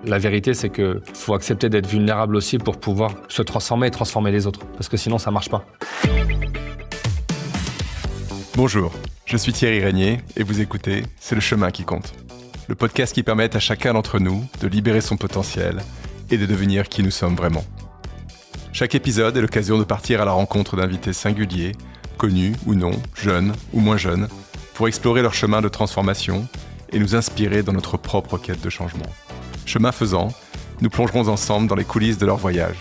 La vérité, c'est qu'il faut accepter d'être vulnérable aussi pour pouvoir se transformer et transformer les autres. Parce que sinon, ça ne marche pas. Bonjour, je suis Thierry Régnier et vous écoutez C'est le chemin qui compte. Le podcast qui permet à chacun d'entre nous de libérer son potentiel et de devenir qui nous sommes vraiment. Chaque épisode est l'occasion de partir à la rencontre d'invités singuliers, connus ou non, jeunes ou moins jeunes, pour explorer leur chemin de transformation et nous inspirer dans notre propre quête de changement. Chemin faisant, nous plongerons ensemble dans les coulisses de leur voyage.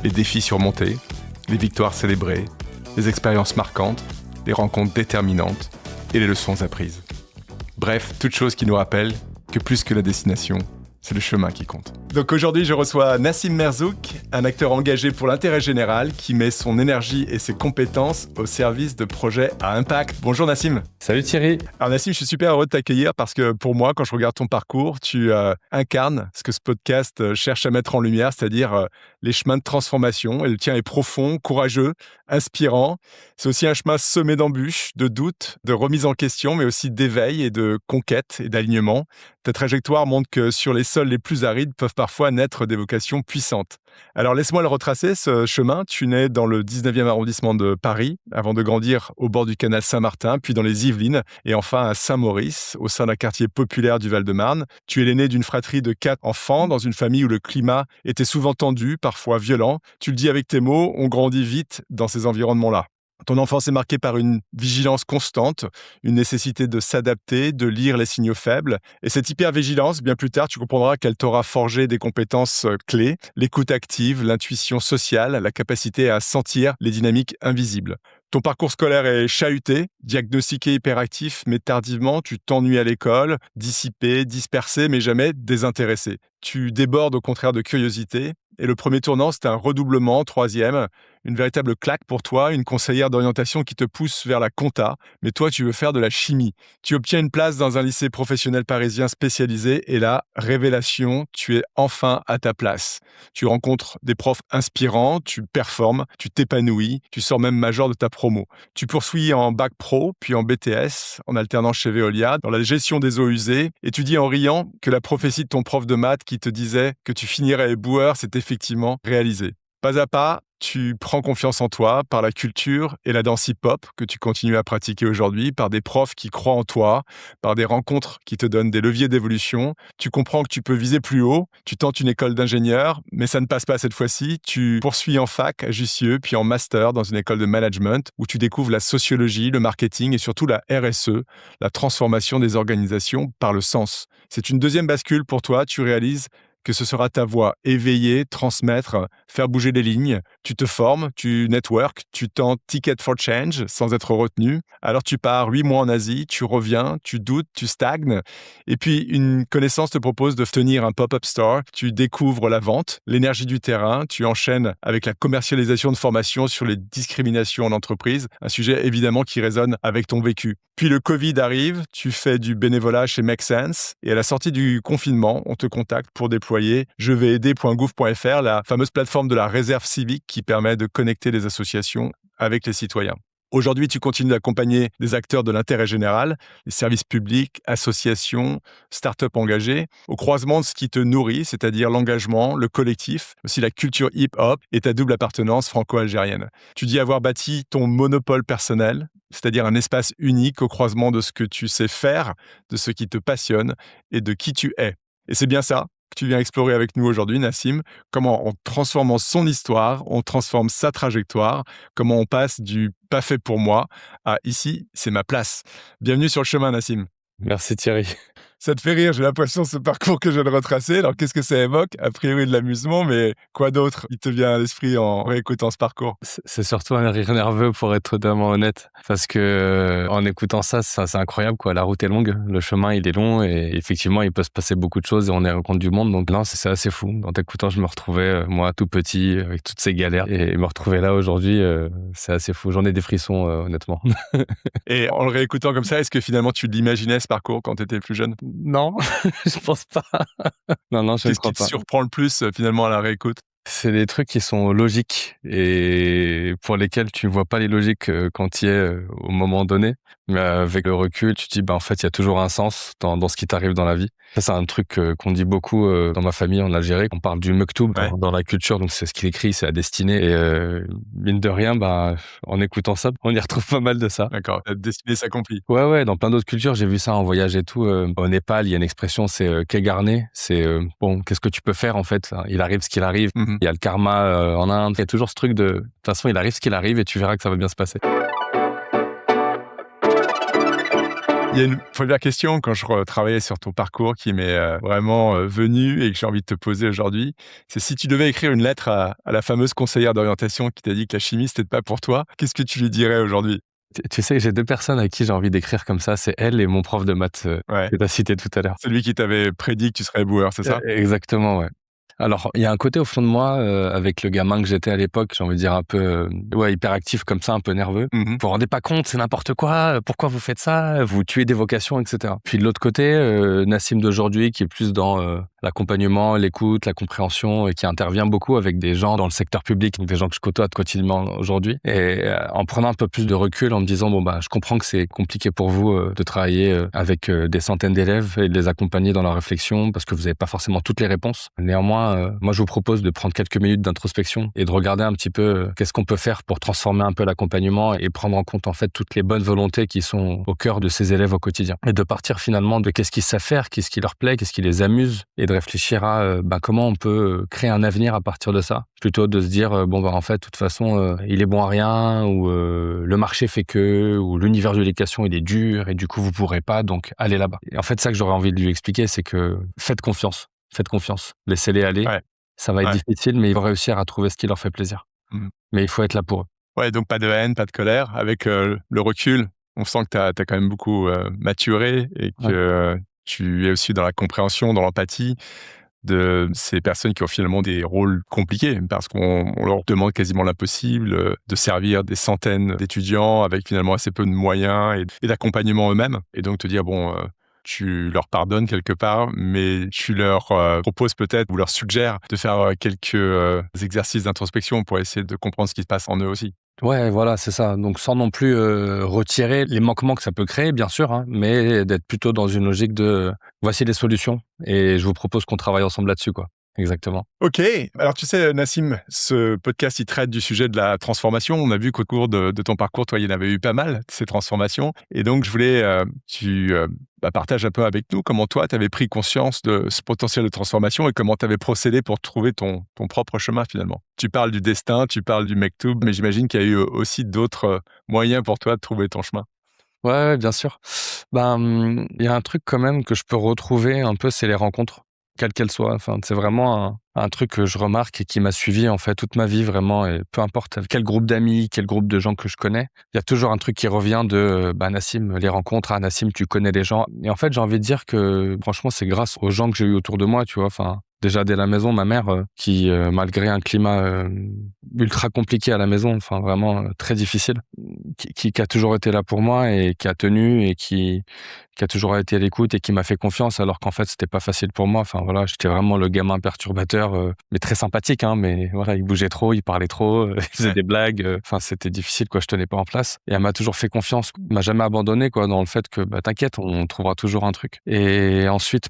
Les défis surmontés, les victoires célébrées, les expériences marquantes, les rencontres déterminantes et les leçons apprises. Bref, toutes choses qui nous rappellent que plus que la destination, c'est le chemin qui compte. Donc aujourd'hui, je reçois Nassim Merzouk, un acteur engagé pour l'intérêt général qui met son énergie et ses compétences au service de projets à impact. Bonjour Nassim. Salut Thierry. Alors Nassim, je suis super heureux de t'accueillir parce que pour moi, quand je regarde ton parcours, tu incarnes ce que ce podcast cherche à mettre en lumière, c'est-à-dire les chemins de transformation. Et le tien est profond, courageux, inspirant. C'est aussi un chemin semé d'embûches, de doutes, de remise en question, mais aussi d'éveil et de conquête et d'alignement. Ta trajectoire montre que sur les sols les plus arides peuvent parfois naître des vocations puissantes. Alors laisse-moi le retracer, ce chemin. Tu nais dans le 19e arrondissement de Paris, avant de grandir au bord du canal Saint-Martin, puis dans les Yvelines, et enfin à Saint-Maurice, au sein d'un quartier populaire du Val-de-Marne. Tu es l'aîné d'une fratrie de 4 enfants, dans une famille où le climat était souvent tendu, parfois violent. Tu le dis avec tes mots, on grandit vite dans ces environnements-là. Ton enfance est marquée par une vigilance constante, une nécessité de s'adapter, de lire les signaux faibles. Et cette hypervigilance, bien plus tard, tu comprendras qu'elle t'aura forgé des compétences clés, l'écoute active, l'intuition sociale, la capacité à sentir les dynamiques invisibles. Ton parcours scolaire est chahuté, diagnostiqué hyperactif, mais tardivement, tu t'ennuies à l'école, dissipé, dispersé, mais jamais désintéressé. Tu débordes au contraire de curiosité. Et le premier tournant, c'est un redoublement, 3e, une véritable claque pour toi, une conseillère d'orientation qui te pousse vers la compta, mais toi, tu veux faire de la chimie. Tu obtiens une place dans un lycée professionnel parisien spécialisé et là, révélation, tu es enfin à ta place. Tu rencontres des profs inspirants, tu performes, tu t'épanouis, tu sors même major de ta promo. Tu poursuis en bac pro, puis en BTS, en alternant chez Veolia, dans la gestion des eaux usées, et tu dis en riant que la prophétie de ton prof de maths qui te disait que tu finirais éboueur s'est effectivement réalisée. Pas à pas, tu prends confiance en toi par la culture et la danse hip-hop que tu continues à pratiquer aujourd'hui, par des profs qui croient en toi, par des rencontres qui te donnent des leviers d'évolution. Tu comprends que tu peux viser plus haut, tu tentes une école d'ingénieur, mais ça ne passe pas cette fois-ci. Tu poursuis en fac à Jussieu, puis en master dans une école de management où tu découvres la sociologie, le marketing et surtout la RSE, la transformation des organisations par le sens. C'est une deuxième bascule pour toi, tu réalises que ce sera ta voix, éveiller, transmettre, faire bouger les lignes. Tu te formes, tu network, tu tentes Ticket for Change sans être retenu. Alors tu pars 8 mois en Asie, tu reviens, tu doutes, tu stagnes. Et puis une connaissance te propose de tenir un pop-up store. Tu découvres la vente, l'énergie du terrain. Tu enchaînes avec la commercialisation de formations sur les discriminations en entreprise. Un sujet évidemment qui résonne avec ton vécu. Puis le Covid arrive, tu fais du bénévolat chez Make Sense. Et à la sortie du confinement, on te contacte pour déployer jevaiser.gouv.fr, la fameuse plateforme de la réserve civique qui permet de connecter les associations avec les citoyens. Aujourd'hui, tu continues d'accompagner des acteurs de l'intérêt général, les services publics, associations, start-up engagées, au croisement de ce qui te nourrit, c'est-à-dire l'engagement, le collectif, aussi la culture hip-hop et ta double appartenance franco-algérienne. Tu dis avoir bâti ton monopole personnel, c'est-à-dire un espace unique au croisement de ce que tu sais faire, de ce qui te passionne et de qui tu es. Et c'est bien ça que tu viens explorer avec nous aujourd'hui, Nassim, comment en transformant son histoire, on transforme sa trajectoire, comment on passe du « pas fait pour moi » à « ici, c'est ma place ». Bienvenue sur le chemin, Nassim. Merci Thierry. Ça te fait rire, j'ai l'impression, ce parcours que je viens de retracer. Alors, qu'est-ce que ça évoque? A priori, de l'amusement, mais quoi d'autre il te vient à l'esprit en réécoutant ce parcours? C'est surtout un rire nerveux pour être totalement honnête. Parce que en écoutant ça, c'est incroyable quoi. La route est longue, le chemin il est long et effectivement il peut se passer beaucoup de choses et on est rencontre du monde. Donc là, c'est assez fou. En t'écoutant, je me retrouvais moi tout petit avec toutes ces galères et me retrouver là aujourd'hui, c'est assez fou. J'en ai des frissons honnêtement. Et en le réécoutant comme ça, est-ce que finalement tu l'imaginais ce parcours quand tu étais plus jeune? Non, je pense pas. Non, je ne Qu'est-ce crois qui te pas. surprend le plus finalement à la réécoute? C'est des trucs qui sont logiques et pour lesquels tu vois pas les logiques quand tu y es au moment donné. Mais avec le recul, tu te dis, bah, en fait, il y a toujours un sens dans ce qui t'arrive dans la vie. Ça, c'est un truc qu'on dit beaucoup dans ma famille en Algérie. On parle du mektoub Ouais, dans la culture, donc c'est ce qu'il écrit, c'est la destinée. Et mine de rien, bah, en écoutant ça, on y retrouve pas mal de ça. d'accord. La destinée s'accomplit. Ouais, ouais, dans plein d'autres cultures, j'ai vu ça en voyage et tout. Au Népal, il y a une expression, c'est Kegarne. C'est bon, qu'est-ce que tu peux faire en fait? Il arrive ce qu'il arrive. Mmh. Il y a le karma en Inde. Il y a toujours ce truc de toute façon, il arrive ce qu'il arrive et tu verras que ça va bien se passer. Il y a une première question quand je retravaillais sur ton parcours qui m'est, vraiment, venue et que j'ai envie de te poser aujourd'hui. C'est si tu devais écrire une lettre à la fameuse conseillère d'orientation qui t'a dit que la chimie, c'était pas pour toi, qu'est-ce que tu lui dirais aujourd'hui? Tu sais, j'ai 2 personnes à qui j'ai envie d'écrire comme ça, c'est elle et mon prof de maths Ouais, que tu as cité tout à l'heure. celui qui t'avait prédit que tu serais éboueur, c'est ça? Exactement, ouais. Alors, il y a un côté au fond de moi, avec le gamin que j'étais à l'époque, j'ai envie de dire un peu, ouais, hyperactif comme ça, un peu nerveux. Mmh mh. Vous vous rendez pas compte, c'est n'importe quoi, pourquoi vous faites ça? Vous tuez des vocations et cetera. Puis de l'autre côté, Nassim d'aujourd'hui qui est plus dans, l'accompagnement, l'écoute, la compréhension et qui intervient beaucoup avec des gens dans le secteur public, donc des gens que je côtoie quotidiennement aujourd'hui et en prenant un peu plus de recul, en me disant: «Bon, bah, je comprends que c'est compliqué pour vous, de travailler, avec, des centaines d'élèves et de les accompagner dans leur réflexion parce que vous avez pas forcément toutes les réponses. Néanmoins, moi, je vous propose de prendre quelques minutes d'introspection et de regarder un petit peu, qu'est-ce qu'on peut faire pour transformer un peu l'accompagnement et prendre en compte, en fait, toutes les bonnes volontés qui sont au cœur de ces élèves au quotidien. Et de partir finalement de qu'est-ce qu'ils savent faire, qu'est-ce qui leur plaît, qu'est-ce qui les amuse et de réfléchir à, bah, comment on peut, créer un avenir à partir de ça. Plutôt de se dire, bon, bah, en fait, de toute façon, il est bon à rien ou, le marché fait que ou l'univers de l'éducation, il est dur et du coup, vous pourrez pas, donc allez là-bas. Et en fait, ça que j'aurais envie de lui expliquer, c'est que faites confiance. Faites confiance, laissez-les aller. Ouais, Ça va être ouais. difficile, mais ils vont réussir à trouver ce qui leur fait plaisir. Mmh. Mais il faut être là pour eux. Ouais, donc pas de haine, pas de colère. Avec, le recul, on sent que tu as quand même beaucoup, maturé et Ouais. que tu es aussi dans la compréhension, dans l'empathie de ces personnes qui ont finalement des rôles compliqués parce qu'on leur demande quasiment l'impossible, de servir des centaines d'étudiants avec finalement assez peu de moyens et d'accompagnement eux-mêmes et donc te dire: «Bon, tu leur pardonnes quelque part, mais tu leur, proposes peut-être ou leur suggères de faire, quelques, exercices d'introspection pour essayer de comprendre ce qui se passe en eux aussi». Ouais, voilà, c'est ça. Donc sans non plus, retirer les manquements que ça peut créer, bien sûr, hein, mais d'être plutôt dans une logique de, voici les solutions et je vous propose qu'on travaille ensemble là-dessus, quoi. Exactement. OK. Alors tu sais, Nassim, ce podcast, il traite du sujet de la transformation. On a vu qu'au cours de ton parcours, toi, il y en avait eu pas mal, ces transformations et donc je voulais, tu, partages un peu avec nous comment toi, tu avais pris conscience de ce potentiel de transformation et comment tu avais procédé pour trouver ton propre chemin finalement. Tu parles du destin, tu parles du Mektoub, mais j'imagine qu'il y a eu aussi d'autres, moyens pour toi de trouver ton chemin? Ouais, ouais, bien sûr. Il y a un truc quand même que je peux retrouver un peu, c'est les rencontres, quelles qu'elles soient. Enfin, c'est vraiment un truc que je remarque et qui m'a suivi, en fait, toute ma vie vraiment et peu importe quel groupe d'amis, quel groupe de gens que je connais, il y a toujours un truc qui revient de, bah, Nassim, les rencontres. Ah, Nassim, tu connais les gens et en fait, j'ai envie de dire que franchement, c'est grâce aux gens que j'ai eu autour de moi, tu vois? Enfin, déjà dès la maison, ma mère, qui, malgré un climat, ultra compliqué à la maison, enfin vraiment, très difficile, qui a toujours été là pour moi et qui a tenu et qui a toujours été à l'écoute et qui m'a fait confiance alors qu'en fait, c'était pas facile pour moi. Enfin voilà, j'étais vraiment le gamin perturbateur, mais très sympathique, hein, mais voilà, il bougeait trop, il parlait trop, il faisait Ouais. des blagues, enfin c'était difficile quoi, je tenais pas en place et elle m'a toujours fait confiance, m'a jamais abandonné quoi, dans le fait que, bah, t'inquiète, on trouvera toujours un truc et ensuite,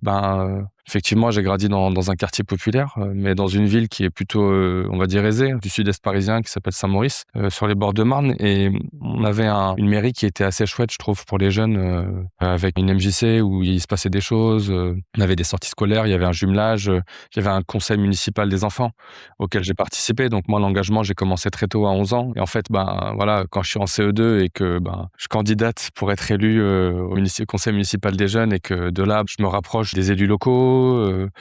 effectivement, j'ai grandi dans un quartier populaire, mais dans une ville qui est plutôt, on va dire aisée, du sud-est parisien qui s'appelle Saint-Maurice, sur les bords de Marne et on avait une mairie qui était assez chouette, je trouve, pour les jeunes, avec une MJC où il se passait des choses, on avait des sorties scolaires, il y avait un jumelage, il y avait un conseil municipal des enfants auquel j'ai participé. Donc moi, l'engagement, j'ai commencé très tôt à 11 ans et en fait, voilà, quand je suis en CE2 et que, je candidate pour être élu, au conseil municipal des jeunes et que de là, je me rapproche des élus locaux,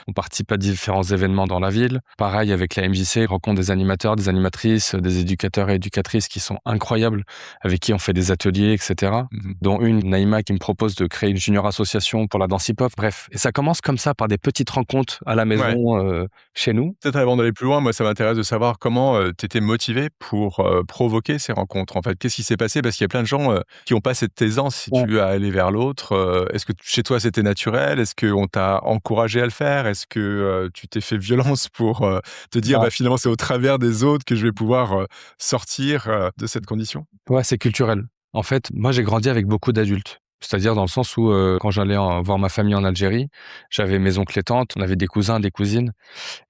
on participe à différents événements dans la ville. Pareil avec la MJC, rencontre des animateurs, des animatrices, des éducateurs et éducatrices qui sont incroyables, avec qui on fait des ateliers et cetera. Mmh. Dont une, Naïma, qui me propose de créer une junior association pour la danse hip-hop. Bref, et ça commence comme ça par des petites rencontres à la Ouais. maison, chez nous. Peut-être avant d'aller plus loin, moi, ça m'intéresse de savoir comment, tu étais motivé pour, provoquer ces rencontres, en fait. Qu'est-ce qui s'est passé? Parce qu'il y a plein de gens, qui ont pas cette aisance, si tu Ouais. veux, à aller vers l'autre, est-ce que chez toi, c'était naturel? Est-ce qu'on t'a encouragé à le faire? Est-ce que, tu t'es fait violence pour, te dire: Bah, «Bah, finalement, c'est au travers des autres que je vais pouvoir, sortir, de cette condition»? ouais, c'est culturel. En fait, moi, j'ai grandi avec beaucoup d'adultes. C'est-à-dire dans le sens où, quand j'allais voir ma famille en Algérie, j'avais mes oncles et tantes, on avait des cousins, des cousines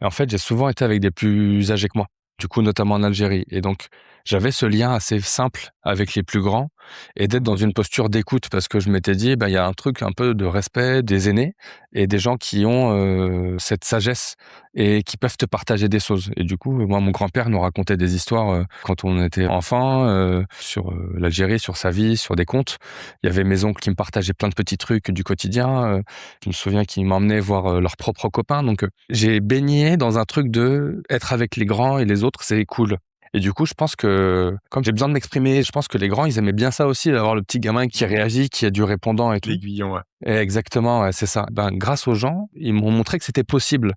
et en fait, j'ai souvent été avec des plus âgés que moi, du coup, notamment en Algérie et donc j'avais ce lien assez simple avec les plus grands et d'être dans une posture d'écoute parce que je m'étais dit: «Bah, il y a un truc un peu de respect des aînés et des gens qui ont, cette sagesse et qui peuvent te partager des choses» et du coup, moi, mon grand-père nous racontait des histoires, quand on était enfant, sur, l'Algérie, sur sa vie, sur des contes. Il y avait mes oncles qui me partageaient plein de petits trucs du quotidien, je me souviens qu'ils m'emmenaient voir, leurs propres copains donc j'ai baigné dans un truc de être avec les grands et les autres, c'est cool et du coup, je pense que comme j'ai besoin de m'exprimer, je pense que les grands, ils aimaient bien ça aussi, d'avoir le petit gamin qui réagit, qui a du répondant et tout. L'aiguillon, ouais. Exactement, ouais, c'est ça. Ben, grâce aux gens, ils m'ont montré que c'était possible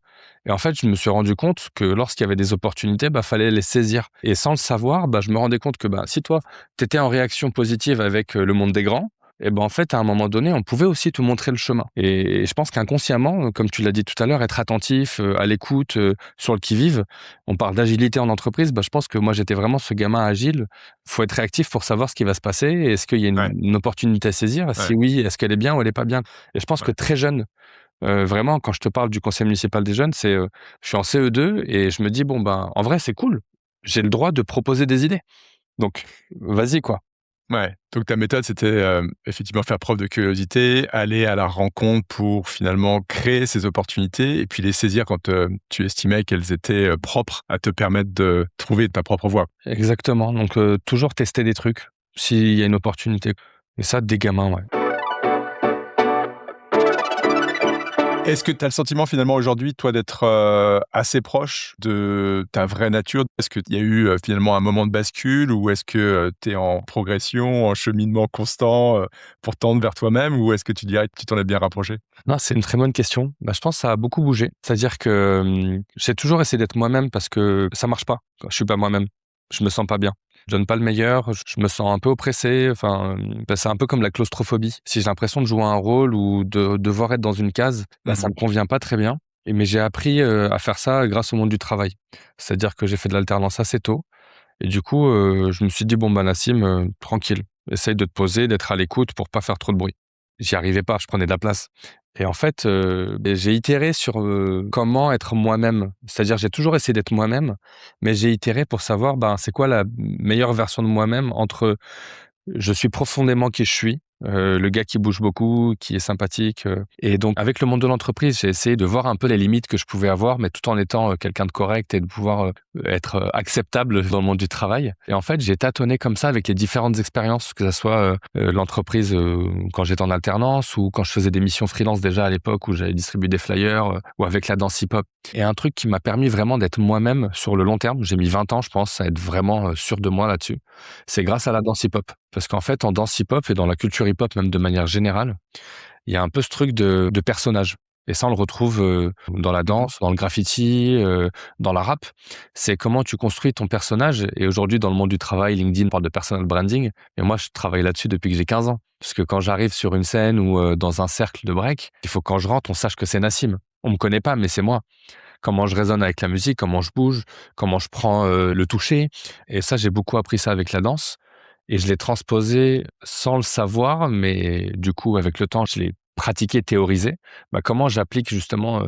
et en fait, je me suis rendu compte que lorsqu'il y avait des opportunités, bah, fallait les saisir et sans le savoir, bah, je me rendais compte que, bah, si toi, tu étais en réaction positive avec, le monde des grands et ben, en fait, à un moment donné, on pouvait aussi te montrer le chemin et je pense qu'inconsciemment, comme tu l'as dit tout à l'heure, être attentif, à l'écoute, sur le qui-vive. On parle d'agilité en entreprise, bah, je pense que moi, j'étais vraiment ce gamin agile. Faut être réactif pour savoir ce qui va se passer. Est-ce qu'il y a Ouais, une opportunité à saisir? ouais, Si oui, est-ce qu'elle est bien ou elle est pas bien? Et je pense que ouais. très jeune, vraiment quand je te parle du conseil municipal des jeunes, c'est, je suis en CE2 et je me dis: «Bon, ben, en vrai, c'est cool. J'ai le droit de proposer des idées. Donc vas-y, quoi». Ouais, donc ta méthode, c'était, effectivement faire preuve de curiosité, aller à la rencontre pour finalement créer ces opportunités et puis les saisir quand, tu estimais qu'elles étaient, propres à te permettre de trouver ta propre voie. Exactement, donc toujours tester des trucs, s'il y a une opportunité et ça des gamins, ouais. Est-ce que tu as le sentiment finalement aujourd'hui, toi, d'être, assez proche de ta vraie nature? Est-ce qu'il y a eu, finalement un moment de bascule ou est-ce que, tu es en progression, en cheminement constant, pour tendre vers toi-même ou est-ce que tu dirais que tu t'en es bien rapproché? Non, c'est une très bonne question. Bah, je pense que ça a beaucoup bougé. C'est-à-dire que, j'ai toujours essayé d'être moi-même parce que ça marche pas quand je suis pas moi-même. Je me sens pas bien. Je donne pas le meilleur, je me sens un peu oppressé, enfin, bah, c'est un peu comme la claustrophobie. Si j'ai l'impression de jouer un rôle ou de devoir être dans une case, bah, ça Mmh. me convient pas très bien mais j'ai appris, à faire ça grâce au monde du travail. C'est-à-dire que j'ai fait de l'alternance assez tôt et du coup, je me suis dit: «Bon, bah, Nassim, tranquille, essaye de te poser, d'être à l'écoute pour pas faire trop de bruit». J'y arrivais pas, je prenais de la place et en fait, beh, j'ai itéré sur, comment être moi-même. C'est-à-dire, j'ai toujours essayé d'être moi-même, mais j'ai itéré pour savoir, ben, c'est quoi la meilleure version de moi-même entre je suis profondément qui je suis, le gars qui bouge beaucoup, qui est sympathique, et donc avec le monde de l'entreprise, j'ai essayé de voir un peu les limites que je pouvais avoir, mais tout en étant, quelqu'un de correct et de pouvoir, être, acceptable dans le monde du travail et en fait, j'ai tâtonné comme ça avec les différentes expériences, que ça soit, l'entreprise, quand j'étais en alternance ou quand je faisais des missions freelance déjà à l'époque où j'avais distribué des flyers, ou avec la danse hip-hop et un truc qui m'a permis vraiment d'être moi-même sur le long terme, j'ai mis 20 ans je pense à être vraiment, sûr de moi là-dessus. C'est grâce à la danse hip-hop. Parce qu'en fait, en danse hip-hop et dans la culture hip-hop, même de manière générale, il y a un peu ce truc de personnage. Et ça, on le retrouve dans la Mmh. danse, dans le graffiti, dans la rap. C'est comment tu construis ton personnage. Et aujourd'hui, dans le monde du travail, LinkedIn parle de personal branding. Et moi, je travaille là-dessus depuis que j'ai 15 ans. Parce que quand j'arrive sur une scène ou dans un cercle de break, il faut que quand je rentre, on sache que c'est Nassim. On me connaît pas, mais c'est moi. Comment je résonne avec la musique, comment je bouge, comment je prends le toucher. Et ça, j'ai beaucoup appris ça avec la danse. Et je l'ai transposé sans le savoir, mais du coup, avec le temps, je l'ai pratiqué, théorisé. Bah, comment j'applique justement,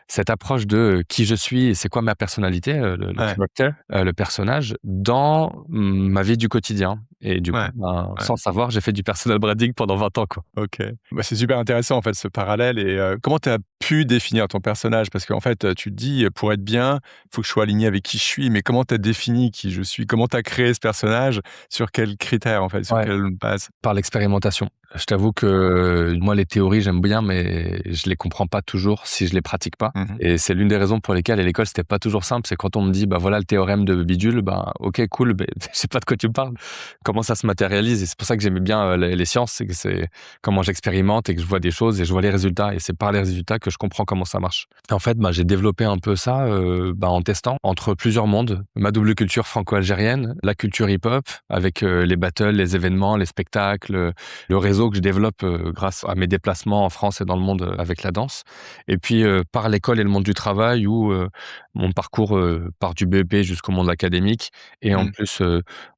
cette approche de, qui je suis et c'est quoi ma personnalité, le Ouais, character, le personnage dans ma vie du quotidien et du coup, ouais, ben, ouais. sans savoir, j'ai fait du personal branding pendant 20 ans, quoi. OK. Bah, c'est super intéressant, en fait, ce parallèle et comment tu as pu définir ton personnage? Parce qu'en fait, tu te dis: «Pour être bien, il faut que je sois aligné avec qui je suis». Mais comment tu as défini qui je suis? Comment tu as créé ce personnage? Sur quels critères, en fait? Sur Ouais. quelle base? Par l'expérimentation. Je t'avoue que moi, les théories, j'aime bien, mais je les comprends pas toujours si je les pratique pas. Mmh. Et c'est l'une des raisons pour lesquelles à l'école, c'était pas toujours simple. C'est quand on me dit, bah voilà le théorème de bidule, bah ok, cool, mais je sais pas de quoi tu me parles. Comment ça se matérialise? Et c'est pour ça que j'aimais bien les sciences, c'est que c'est comment j'expérimente et que je vois des choses et je vois les résultats. Et c'est par les résultats que je comprends comment ça marche. Et en fait, bah, j'ai développé un peu ça bah, en testant entre plusieurs mondes. Ma double culture franco-algérienne, la culture hip-hop, avec les battles, les événements, les spectacles, le réseau que je développe grâce à mes déplacements en France et dans le monde avec la danse. Et puis par l'école et le monde du travail où mon parcours part du BEP jusqu'au monde académique et en Mmh. plus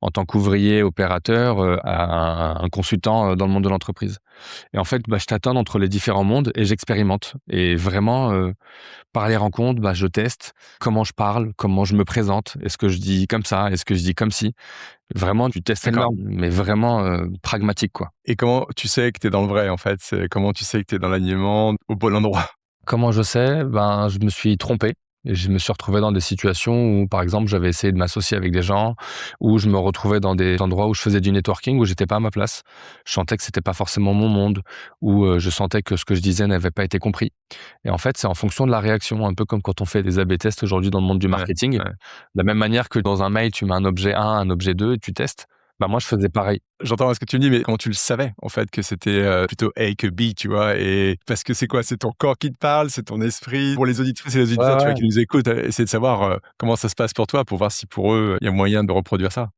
en tant qu'ouvrier au opérateur à un consultant dans le monde de l'entreprise. Et en fait, je tâtonne entre les différents mondes et j'expérimente. Et vraiment, par les rencontres, je teste comment je parle, comment je me présente. Est-ce que je dis comme ça? Est-ce que je dis comme ci? Vraiment du test D'accord. énorme, mais vraiment pragmatique, quoi. Et comment tu sais que tu es dans le vrai, en fait? Comment tu sais que tu es dans l'alignement, au bon endroit? Comment je sais? Je me suis trompé et je me suis retrouvé dans des situations où, par exemple, j'avais essayé de m'associer avec des gens, où je me retrouvais dans des endroits où je faisais du networking, où j'étais pas à ma place. Je sentais que c'était pas forcément mon monde, où je sentais que ce que je disais n'avait pas été compris. Et en fait, c'est en fonction de la réaction, un peu comme quand on fait des AB tests aujourd'hui dans le monde du Ouais, marketing. De ouais. la même manière que dans un mail, tu mets un objet 1, un objet 2 et tu testes. Moi, je faisais pareil. J'entends ce que tu me dis, mais comment tu le savais, en fait, que c'était, plutôt A que B, tu vois? Et parce que c'est quoi? C'est ton corps qui te parle? C'est ton esprit? Pour les auditrices et les Ouais, auditeurs, tu vois, ouais. qui nous écoutent, essayer de savoir, comment ça se passe pour toi, pour voir si pour eux, il y a moyen de reproduire ça.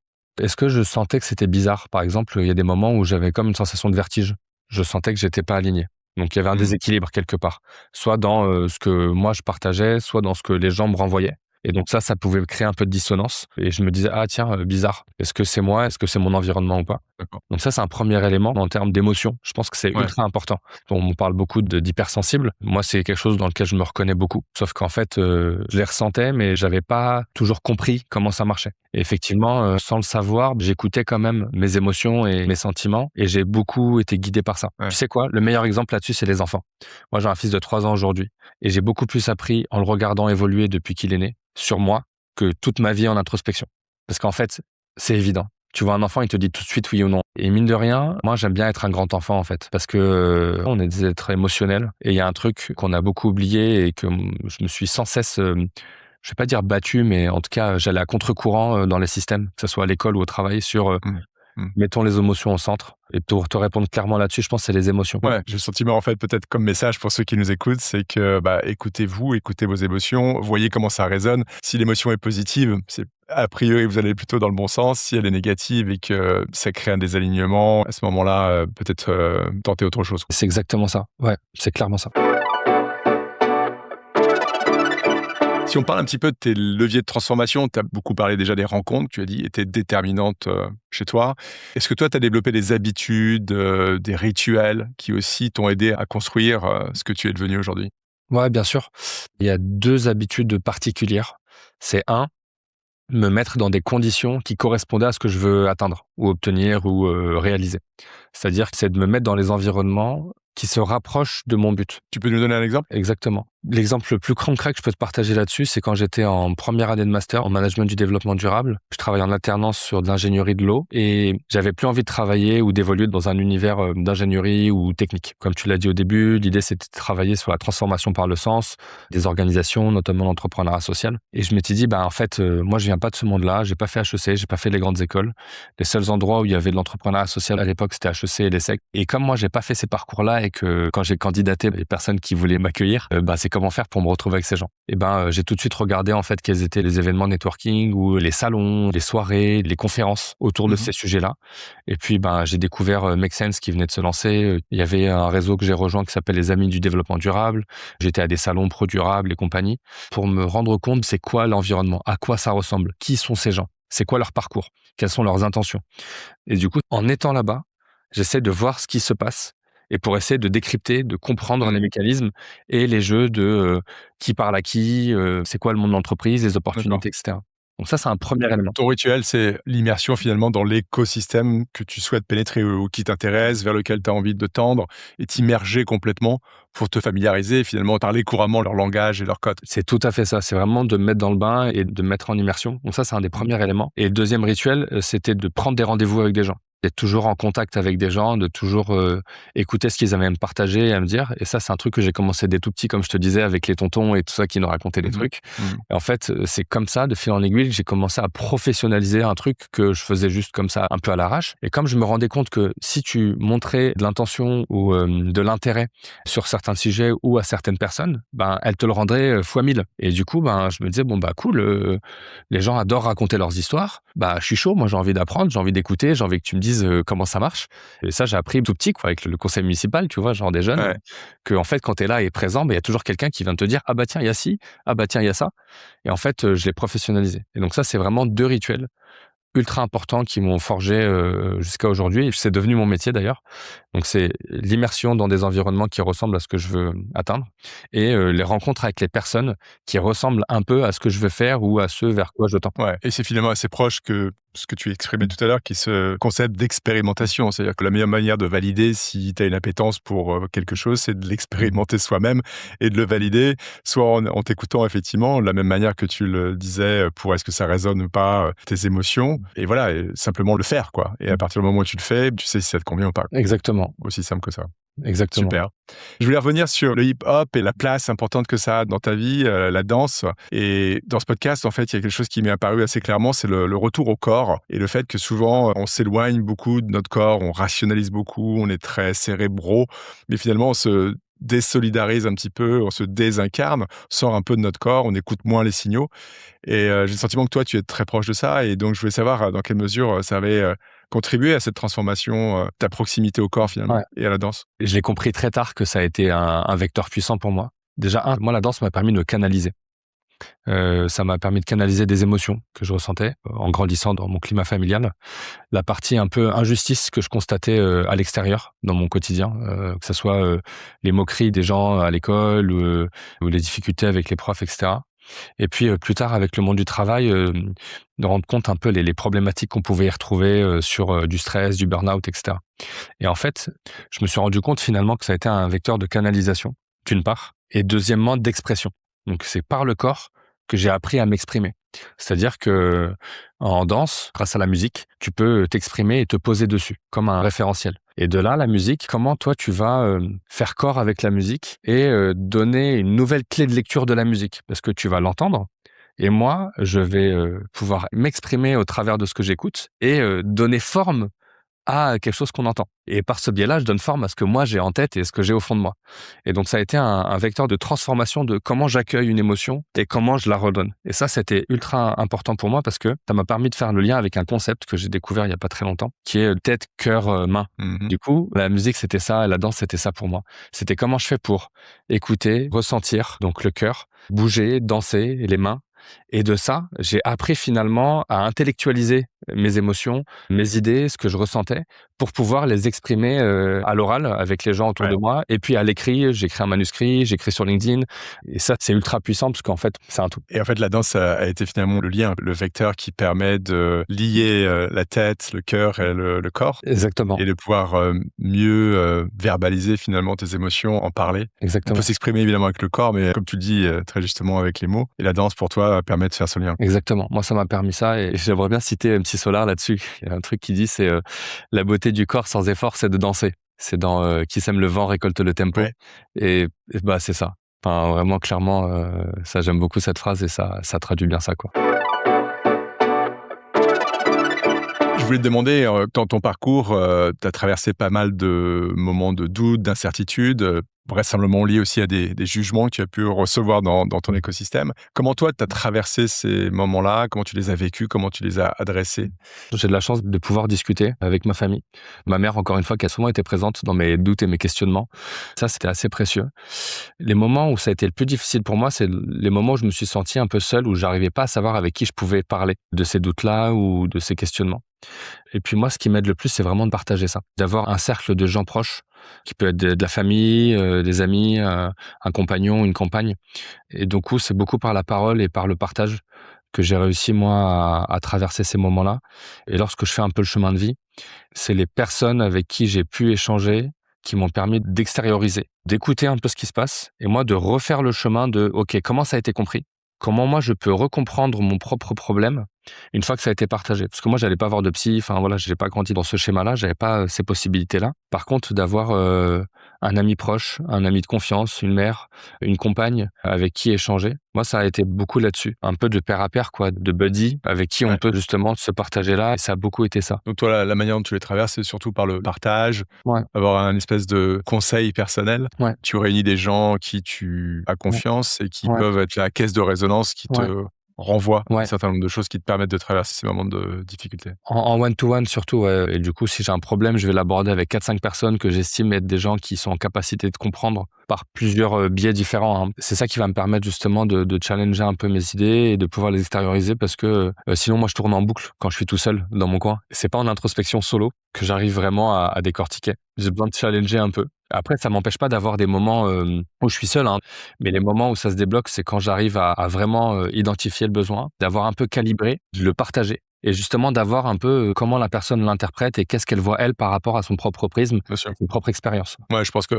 Est-ce que je sentais que c'était bizarre? Par exemple, il y a des moments où j'avais comme une sensation de vertige. Je sentais que j'étais pas aligné. Donc il y avait un Mmh. déséquilibre quelque part, soit dans, ce que moi je partageais, soit dans ce que les gens me renvoyaient et donc ça pouvait créer un peu de dissonance et je me disais: «Ah tiens, bizarre. Est-ce que c'est moi? Est-ce que c'est mon environnement ou pas?» D'accord. Donc ça, c'est un premier élément en termes d'émotion. Je pense que c'est Ouais. ultra important. On parle beaucoup d'hypersensible. Moi, c'est quelque chose dans lequel je me reconnais beaucoup. Sauf qu'en fait, je les ressentais, mais j'avais pas toujours compris comment ça marchait. Et effectivement, sans le savoir, j'écoutais quand même mes émotions et mes sentiments et j'ai beaucoup été guidé par ça. Ouais. Tu sais quoi? Le meilleur exemple là-dessus, c'est les enfants. Moi, j'ai un fils de 3 ans aujourd'hui et j'ai beaucoup plus appris en le regardant évoluer depuis qu'il est né, sur moi, que toute ma vie en introspection. Parce qu'en fait, c'est évident. Tu vois un enfant, il te dit tout de suite oui ou non. Et mine de rien, moi j'aime bien être un grand enfant en fait, parce que on est des êtres émotionnels et il y a un truc qu'on a beaucoup oublié et que je me suis sans cesse, je vais pas dire battu, mais en tout cas j'allais à contre-courant dans les systèmes, que ce soit à l'école ou au travail, sur Mmh. Mmh. mettons les émotions au centre. Et pour te répondre clairement là-dessus, je pense que c'est les émotions. Ouais, j'ai le sentiment, en fait, peut-être comme message pour ceux qui nous écoutent, c'est que, écoutez-vous, écoutez vos émotions, voyez comment ça résonne. Si l'émotion est positive, c'est a priori, vous allez plutôt dans le bon sens. Si elle est négative et que ça crée un désalignement, à ce moment-là, peut-être, tenter autre chose. C'est exactement ça. Ouais, c'est clairement ça. Si on parle un petit peu de tes leviers de transformation, tu as beaucoup parlé déjà des rencontres, tu as dit étaient déterminantes, chez toi. Est-ce que toi, tu as développé des habitudes, des rituels qui aussi t'ont aidé à construire, ce que tu es devenu aujourd'hui? Ouais, bien sûr. Il y a 2 habitudes particulières. C'est un, me mettre dans des conditions qui correspondaient à ce que je veux atteindre ou obtenir ou réaliser. C'est-à-dire que c'est de me mettre dans les environnements qui se rapprochent de mon but. Tu peux nous donner un exemple? Exactement. L'exemple le plus concret que je peux te partager là-dessus, c'est quand j'étais en première année de master en management du développement durable. Je travaillais en alternance sur de l'ingénierie de l'eau et j'avais plus envie de travailler ou d'évoluer dans un univers d'ingénierie ou technique. Comme tu l'as dit au début, l'idée c'était de travailler sur la transformation par le sens des organisations, notamment l'entrepreneuriat social. Et je m'étais dit, en fait, moi je viens pas de ce monde-là, j'ai pas fait HEC, j'ai pas fait les grandes écoles. Les seuls endroits où il y avait de l'entrepreneuriat social à l'époque, c'était HEC et l'ESSEC. Et comme moi j'ai pas fait ces parcours-là et que quand j'ai candidaté, les personnes qui voulaient m'accueillir, c'est comment faire pour me retrouver avec ces gens. Et j'ai tout de suite regardé en fait quels étaient les événements networking ou les salons, les soirées, les conférences autour de Mmh. ces sujets-là. Et puis j'ai découvert Make Sense qui venait de se lancer. Il y avait un réseau que j'ai rejoint qui s'appelle les Amis du développement durable. J'étais à des salons pro durables et compagnie pour me rendre compte c'est quoi l'environnement, à quoi ça ressemble, qui sont ces gens, c'est quoi leur parcours, quelles sont leurs intentions. Et du coup, en étant là-bas, j'essaie de voir ce qui se passe et pour essayer de décrypter, de comprendre les Mmh. mécanismes et les jeux de, qui parle à qui, c'est quoi le monde de l'entreprise, les D'accord. opportunités, et cetera. Donc ça, c'est un premier élément. Ton rituel, c'est l'immersion finalement dans l'écosystème que tu souhaites pénétrer ou qui t'intéresse, vers lequel tu as envie de tendre et t'immerger complètement pour te familiariser et finalement parler couramment leur langage et leur code. C'est tout à fait ça. C'est vraiment de me mettre dans le bain et de me mettre en immersion. Donc ça, c'est un des Mmh. premiers éléments. Et le deuxième rituel, c'était de prendre des rendez-vous avec des gens. D'être toujours en contact avec des gens, de toujours écouter ce qu'ils avaient à me partager et à me dire. Et ça, c'est un truc que j'ai commencé dès tout petit, comme je te disais, avec les tontons et tout ça qui nous racontaient des Mmh mh. trucs. Mmh. Et en fait, c'est comme ça, de fil en aiguille, que j'ai commencé à professionnaliser un truc que je faisais juste comme ça, un peu à l'arrache. Et comme je me rendais compte que si tu montrais de l'intention ou de l'intérêt sur certains sujets ou à certaines personnes, elles te le rendraient fois 1000. Et du coup, je me disais, bon, cool, les gens adorent raconter leurs histoires. Je suis chaud, moi j'ai envie d'apprendre, j'ai envie d'écouter, j'ai envie que tu me dises comment ça marche. Et ça, j'ai appris tout petit, quoi, avec le conseil municipal, tu vois, genre des jeunes, Ouais. que en fait, quand tu es là et présent, il y a toujours quelqu'un qui vient te dire, ah tiens, il y a ci, ah tiens, il y a ça. Et en fait, je l'ai professionnalisé. Et donc ça, c'est vraiment 2 rituels. ultra importants qui m'ont forgé jusqu'à aujourd'hui. C'est devenu mon métier d'ailleurs. Donc c'est l'immersion dans des environnements qui ressemblent à ce que je veux atteindre et les rencontres avec les personnes qui ressemblent un peu à ce que je veux faire ou à ce vers quoi je tends. Ouais, et c'est finalement assez proche que ce que tu exprimais tout à l'heure, qui est ce concept d'expérimentation. C'est-à-dire que la meilleure manière de valider si tu as une appétence pour quelque chose, c'est de l'expérimenter soi-même et de le valider, soit en t'écoutant effectivement, de la même manière que tu le disais, pour est-ce que ça résonne ou pas, tes émotions. Et voilà, et simplement le faire, quoi. Et à partir du moment où tu le fais, tu sais si ça te convient ou pas. Exactement, Aussi simple que ça. exactement. Super. Je voulais revenir sur le hip-hop et la place importante que ça a dans ta vie, la danse. Et dans ce podcast, en fait, il y a quelque chose qui m'est apparu assez clairement, c'est le retour au corps et le fait que souvent, on s'éloigne beaucoup de notre corps, on rationalise beaucoup, on est très cérébraux, mais finalement, on se désolidarise un petit peu, on se désincarne, on sort un peu de notre corps, on écoute moins les signaux. Et j'ai le sentiment que toi, tu es très proche de ça. Et donc, je voulais savoir dans quelle mesure ça avait contribué à cette transformation, ta proximité au corps finalement Ouais. et à la danse. Et je l'ai compris très tard que ça a été un vecteur puissant pour moi. Déjà, moi, la danse m'a permis de me canaliser. Ça m'a permis de canaliser des émotions que je ressentais en grandissant dans mon climat familial. La partie un peu injustice que je constatais à l'extérieur dans mon quotidien, que ce soit les moqueries des gens à l'école ou les difficultés avec les profs, etc. Et puis plus tard, avec le monde du travail, de rendre compte un peu les problématiques qu'on pouvait y retrouver sur du stress, du burn-out, etc. Et en fait, je me suis rendu compte finalement que ça a été un vecteur de canalisation, d'une part, et deuxièmement, d'expression. Donc c'est par le corps que j'ai appris à m'exprimer. C'est-à-dire que en danse, grâce à la musique, tu peux t'exprimer et te poser dessus, comme un référentiel. Et de là, la musique, comment toi tu vas faire corps avec la musique et donner une nouvelle clé de lecture de la musique, parce que tu vas l'entendre. Et moi, je vais pouvoir m'exprimer au travers de ce que j'écoute et donner forme à quelque chose qu'on entend. Et par ce biais-là, je donne forme à ce que moi j'ai en tête et ce que j'ai au fond de moi. Et donc ça a été un vecteur de transformation de comment j'accueille une émotion et comment je la redonne. Et ça, c'était ultra important pour moi parce que ça m'a permis de faire le lien avec un concept que j'ai découvert il y a pas très longtemps, qui est tête, cœur, main. Mmh. Du coup, la musique, c'était ça, et la danse, c'était ça pour moi. C'était comment je fais pour écouter, ressentir, donc le cœur, bouger, danser, les mains. Et de ça, j'ai appris finalement à intellectualiser mes émotions, mes idées, ce que je ressentais, pour pouvoir les exprimer à l'oral avec les gens autour Ouais. de moi. Et puis à l'écrit, j'écris un manuscrit, j'écris sur LinkedIn. Et ça, c'est ultra puissant parce qu'en fait, c'est un tout. Et en fait, la danse a été finalement le lien, le vecteur qui permet de lier, la tête, le cœur et le corps Exactement. et de pouvoir, mieux, verbaliser finalement tes émotions, en parler. On Exactement. peut s'exprimer évidemment avec le corps, mais comme tu le dis, très justement avec les mots. Et la danse pour toi permet de faire ce lien. Exactement. Moi, ça m'a permis ça et j'aimerais bien citer MC Solar là-dessus. Il y a un truc qui dit, c'est la beauté du corps sans effort, c'est de danser. C'est dans Qui sème le vent récolte le tempo. Ouais. Et bah, c'est ça. Enfin, vraiment, clairement, ça, j'aime beaucoup cette phrase et ça traduit bien ça, quoi. Je voulais te demander, dans ton parcours, tu as traversé pas mal de moments de doute, d'incertitude, vraisemblablement liés aussi à des jugements que tu as pu recevoir dans ton écosystème. Comment toi, tu as traversé ces moments-là? Comment tu les as vécus? Comment tu les as adressés? J'ai de la chance de pouvoir discuter avec ma famille. Ma mère, encore une fois, qui a souvent été présente dans mes doutes et mes questionnements. Ça, c'était assez précieux. Les moments où ça a été le plus difficile pour moi, c'est les moments où je me suis senti un peu seul, où j'arrivais pas à savoir avec qui je pouvais parler de ces doutes-là ou de ces questionnements. Et puis moi, ce qui m'aide le plus, c'est vraiment de partager ça. D'avoir un cercle de gens proches, qui peut être de la famille, des amis, un compagnon, une compagne. Et du coup, c'est beaucoup par la parole et par le partage que j'ai réussi, moi, à traverser ces moments-là. Et lorsque je fais un peu le chemin de vie, c'est les personnes avec qui j'ai pu échanger qui m'ont permis d'extérioriser, d'écouter un peu ce qui se passe et moi de refaire le chemin de OK, comment ça a été compris? Comment moi je peux recomprendre mon propre problème une fois que ça a été partagé? Parce que moi j'allais pas voir de psy, enfin voilà, j'ai pas grandi dans ce schéma-là, j'avais pas ces possibilités-là. Par contre, d'avoir un ami proche, un ami de confiance, une mère, une compagne avec qui échanger, moi ça a été beaucoup là-dessus, un peu de pair à pair quoi, de buddy avec qui on Ouais. peut justement se partager là et ça a beaucoup été ça. Donc toi, la manière dont tu les traverses, c'est surtout par le partage, Ouais, avoir un espèce de conseil personnel. ouais, Tu réunis des gens en qui tu as ouais, confiance et qui ouais. peuvent être la caisse de résonance qui te Ouais. renvoient un Ouais. certain nombre de choses qui te permettent de traverser ces moments de difficulté. En one-to-one surtout, ouais. Et du coup, si j'ai un problème, je vais l'aborder avec 4-5 personnes que j'estime être des gens qui sont en capacité de comprendre par plusieurs biais différents, hein. C'est ça qui va me permettre justement de challenger un peu mes idées et de pouvoir les extérioriser parce que sinon, moi, je tourne en boucle quand je suis tout seul dans mon coin. C'est pas en introspection solo que j'arrive vraiment à décortiquer. J'ai besoin de challenger un peu. Après, ça m'empêche pas d'avoir des moments où je suis seul, hein. Mais les moments où ça se débloque, c'est quand j'arrive à vraiment identifier le besoin, d'avoir un peu calibré, de le partager et justement d'avoir un peu comment la personne l'interprète et qu'est-ce qu'elle voit elle par rapport à son propre prisme, Bien sûr. son propre expérience. Ouais, je pense que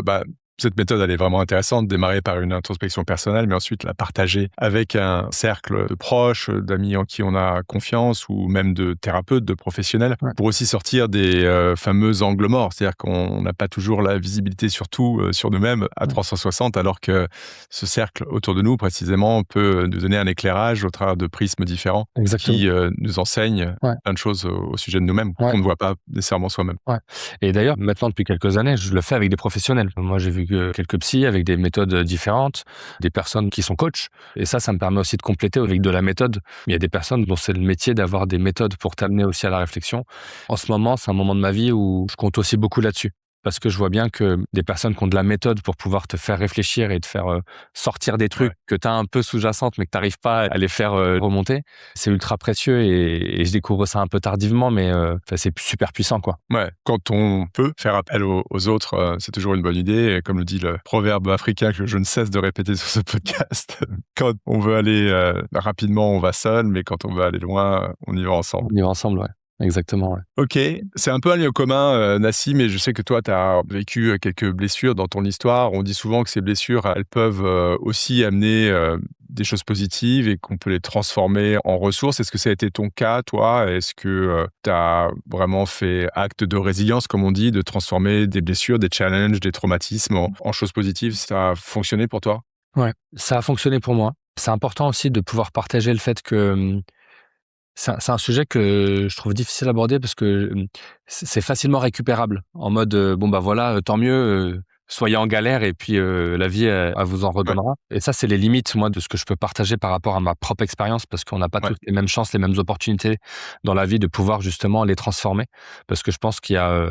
cette méthode, elle est vraiment intéressante, démarrer par une introspection personnelle, mais ensuite la partager avec un cercle de proches, d'amis en qui on a confiance, ou même de thérapeutes, de professionnels, Ouais. pour aussi sortir des fameux angles morts. C'est-à-dire qu'on n'a pas toujours la visibilité sur tout, sur nous-mêmes à Ouais. 360, alors que ce cercle autour de nous, précisément, peut nous donner un éclairage au travers de prismes différents Exactement. qui nous enseignent Ouais. plein de choses au sujet de nous-mêmes Ouais. qu'on ne voit pas nécessairement soi-même. Ouais. Et d'ailleurs, maintenant, depuis quelques années, je le fais avec des professionnels. Moi, j'ai vu que quelques psys avec des méthodes différentes, des personnes qui sont coachs. Et ça me permet aussi de compléter avec de la méthode. Il y a des personnes dont c'est le métier d'avoir des méthodes pour t'amener aussi à la réflexion. En ce moment, c'est un moment de ma vie où je compte aussi beaucoup là-dessus. Parce que je vois bien que des personnes qui ont de la méthode pour pouvoir te faire réfléchir et te faire sortir des trucs Ouais. que tu as un peu sous-jacentes, mais que tu n'arrives pas à les faire remonter, c'est ultra précieux et je découvre ça un peu tardivement, mais c'est super puissant, quoi. Ouais, quand on peut faire appel aux autres, c'est toujours une bonne idée. Et comme le dit le proverbe africain que je ne cesse de répéter sur ce podcast, quand on veut aller rapidement, on va seul, mais quand on veut aller loin, on y va ensemble. On y va ensemble, ouais. Exactement, ouais. Ok, c'est un peu un lieu commun, Nassim, et je sais que toi, tu as vécu quelques blessures dans ton histoire. On dit souvent que ces blessures, elles peuvent aussi amener des choses positives et qu'on peut les transformer en ressources. Est-ce que ça a été ton cas, toi? Est-ce que tu as vraiment fait acte de résilience, comme on dit, de transformer des blessures, des challenges, des traumatismes en choses positives? Ça a fonctionné pour toi? Ouais, ça a fonctionné pour moi. C'est important aussi de pouvoir partager le fait que, c'est un sujet que je trouve difficile à aborder parce que, c'est facilement récupérable. En mode, bon, bah, voilà, tant mieux, soyez en galère et puis, la vie, elle vous en Ouais, redonnera. Et ça, c'est les limites, moi, de ce que je peux partager par rapport à ma propre expérience parce qu'on n'a pas ouais, tous les mêmes chances, les mêmes opportunités dans la vie de pouvoir justement les transformer. Parce que je pense qu'il y a,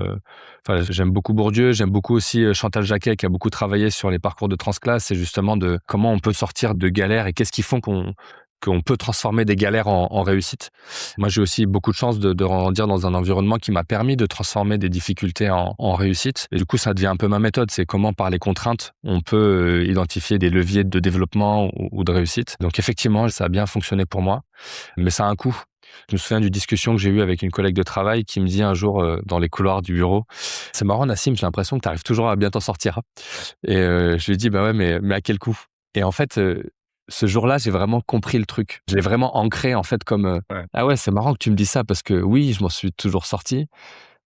enfin, j'aime beaucoup Bourdieu, j'aime beaucoup aussi, Chantal Jacquet qui a beaucoup travaillé sur les parcours de transclasse et justement de comment on peut sortir de galères et qu'est-ce qui font qu'on peut transformer des galères en réussite. Moi, j'ai aussi beaucoup de chance de grandir dans un environnement qui m'a permis de transformer des difficultés en réussite. Et du coup, ça devient un peu ma méthode. C'est comment, par les contraintes, on peut identifier des leviers de développement ou de réussite. Donc, effectivement, ça a bien fonctionné pour moi, mais ça a un coût. Je me souviens d'une discussion que j'ai eue avec une collègue de travail qui me dit un jour dans les couloirs du bureau, c'est marrant Nassim, j'ai l'impression que tu arrives toujours à bien t'en sortir. Et je lui ai dit, bah ouais, mais à quel coût? Et en fait, ce jour-là, j'ai vraiment compris le truc. Je l'ai vraiment ancré en fait comme, ouais. ah ouais, c'est marrant que tu me dis ça parce que oui, je m'en suis toujours sorti,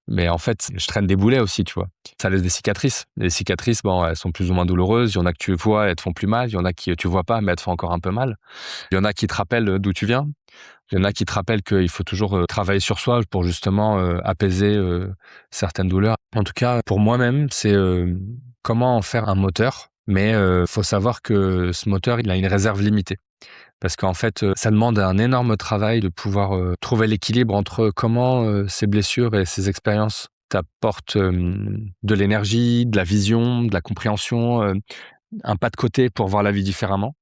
mais en fait, je traîne des boulets aussi, tu vois? Ça laisse des cicatrices. Les cicatrices, bon, elles sont plus ou moins douloureuses. Il y en a que tu vois, elles te font plus mal. Il y en a qui tu vois pas, mais elles te font encore un peu mal. Il y en a qui te rappellent d'où tu viens. Il y en a qui te rappellent qu'il faut toujours travailler sur soi pour justement apaiser certaines douleurs. En tout cas, pour moi-même, c'est comment en faire un moteur, mais faut savoir que ce moteur, il a une réserve limitée. Parce qu'en fait, ça demande un énorme travail de pouvoir trouver l'équilibre entre comment ces blessures et ces expériences t'apportent de l'énergie, de la vision, de la compréhension, un pas de côté pour voir la vie différemment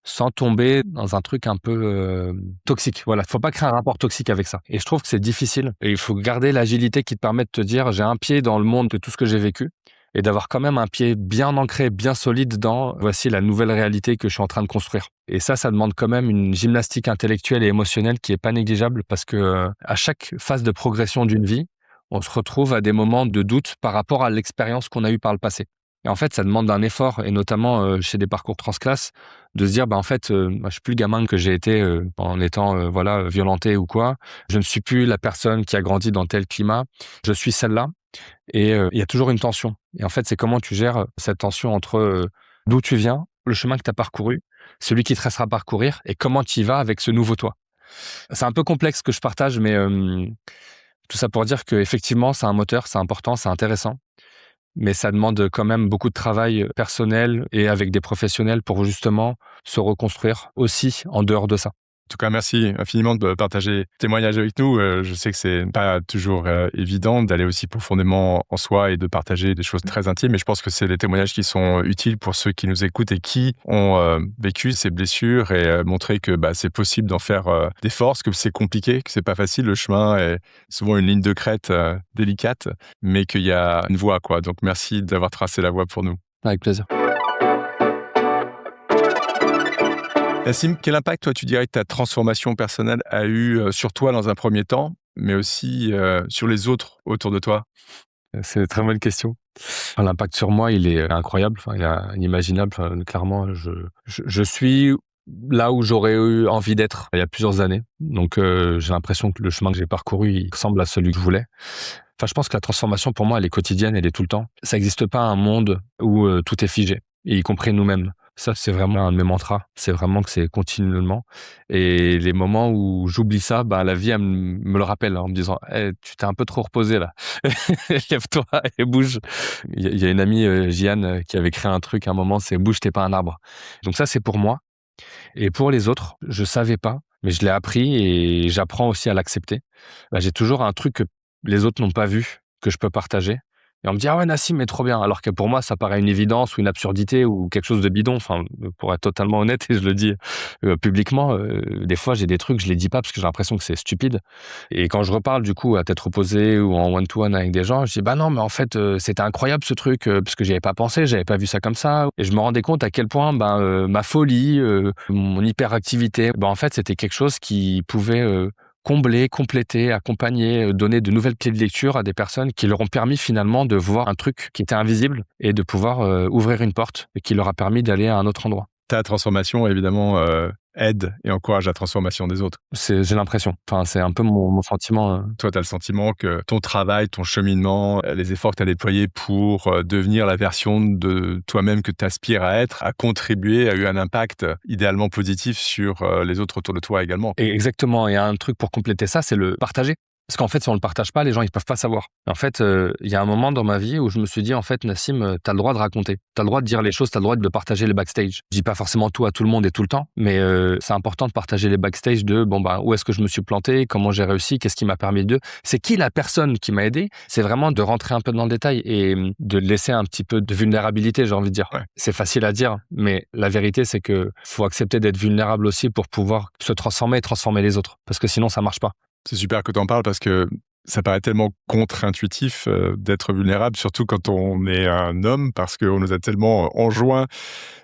sans tomber dans un truc un peu, toxique. Voilà, faut pas créer un rapport toxique avec ça et je trouve que c'est difficile et il faut garder l'agilité qui te permet de te dire: «J'ai un pied dans le monde de tout ce que j'ai vécu» et d'avoir quand même un pied bien ancré, bien solide dans: «Voici la nouvelle réalité que je suis en train de construire» et ça demande quand même une gymnastique intellectuelle et émotionnelle qui est pas négligeable parce que, à chaque phase de progression d'une vie, on se retrouve à des moments de doute par rapport à l'expérience qu'on a eue par le passé et en fait, ça demande un effort et notamment, chez des parcours transclasse de se dire: «Bah, en fait, moi, je suis plus le gamin que j'ai été, en étant, voilà, violenté ou quoi. Je ne suis plus la personne qui a grandi dans tel climat. Je suis celle-là» et il y a toujours une tension et en fait, c'est comment tu gères cette tension entre, d'où tu viens, le chemin que tu as parcouru, celui qui te restera à parcourir et comment tu y vas avec ce nouveau toi. C'est un peu complexe ce que je partage, mais tout ça pour dire qu'effectivement, c'est un moteur, c'est important, c'est intéressant, mais ça demande quand même beaucoup de travail personnel et avec des professionnels pour justement se reconstruire aussi en dehors de ça. tout cas, merci infiniment de partager tes témoignages avec nous. Je sais que c'est pas toujours évident d'aller aussi profondément en soi et de partager des choses très intimes, mais je pense que c'est des témoignages qui sont utiles pour ceux qui nous écoutent et qui ont vécu ces blessures et montrer que c'est possible d'en faire des forces, que c'est compliqué, que c'est pas facile. Le chemin est souvent une ligne de crête délicate, mais qu'il y a une voie, quoi. Donc, merci d'avoir tracé la voie pour nous. Avec plaisir. Nassim, quel impact, toi, tu dirais que ta transformation personnelle a eu sur toi dans un premier temps, mais aussi sur les autres autour de toi? C'est une très bonne question. Enfin, l'impact sur moi, il est incroyable, enfin, il est inimaginable. Enfin, clairement, je suis là où j'aurais eu envie d'être il y a plusieurs années. Donc, j'ai l'impression que le chemin que j'ai parcouru, il ressemble à celui que je voulais. Enfin, je pense que la transformation, pour moi, elle est quotidienne, elle est tout le temps. Ça n'existe pas un monde où tout est figé, et y compris nous-mêmes. Ça, c'est vraiment un de mes mantras. C'est vraiment que c'est continuellement. Et les moments où j'oublie ça, la vie, elle me le rappelle en me disant hey, tu t'es un peu trop reposé là. Lève-toi et bouge. Il y a une amie, Jeanne, qui avait créé un truc à un moment, c'est bouge, t'es pas un arbre. Donc ça, c'est pour moi. Et pour les autres, je savais pas, mais je l'ai appris et j'apprends aussi à l'accepter. J'ai toujours un truc que les autres n'ont pas vu, que je peux partager. Et on me dit ah ouais Nassim, mais trop bien. Alors que pour moi, ça paraît une évidence ou une absurdité ou quelque chose de bidon. Enfin, pour être totalement honnête, et je le dis publiquement, des fois j'ai des trucs, je les dis pas parce que j'ai l'impression que c'est stupide. Et quand je reparle du coup à tête reposée ou en one-to-one avec des gens, je dis non, mais en fait c'était incroyable ce truc parce que j'y avais pas pensé, j'avais pas vu ça comme ça. Et je me rendais compte à quel point ma folie, mon hyperactivité, en fait c'était quelque chose qui pouvait combler, compléter, accompagner, donner de nouvelles clés de lecture à des personnes qui leur ont permis finalement de voir un truc qui était invisible et de pouvoir ouvrir une porte et qui leur a permis d'aller à un autre endroit. Ta transformation, évidemment, aide et encourage la transformation des autres. J'ai l'impression. Enfin, c'est un peu mon sentiment. Toi, tu as le sentiment que ton travail, ton cheminement, les efforts que tu as déployés pour devenir la version de toi-même que tu aspires à être, a contribué, a eu un impact idéalement positif sur les autres autour de toi également. Et exactement. Et un truc pour compléter ça, c'est le partager. Parce qu'en fait, si on le partage pas, les gens, ils peuvent pas savoir. En fait, il y a un moment dans ma vie où je me suis dit, en fait, Nassim, t'as le droit de raconter. T'as le droit de dire les choses, t'as le droit de partager les backstage. Je dis pas forcément tout à tout le monde et tout le temps, mais c'est important de partager les backstage de, où est-ce que je me suis planté, comment j'ai réussi, qu'est-ce qui m'a permis de... C'est qui la personne qui m'a aidé? C'est vraiment de rentrer un peu dans le détail et de laisser un petit peu de vulnérabilité, j'ai envie de dire. Ouais. C'est facile à dire, mais la vérité, c'est que faut accepter d'être vulnérable aussi pour pouvoir se transformer et transformer les autres. Parce que sinon, ça marche pas. C'est super que tu en parles parce que ça paraît tellement contre-intuitif d'être vulnérable, surtout quand on est un homme, parce qu'on nous a tellement enjoint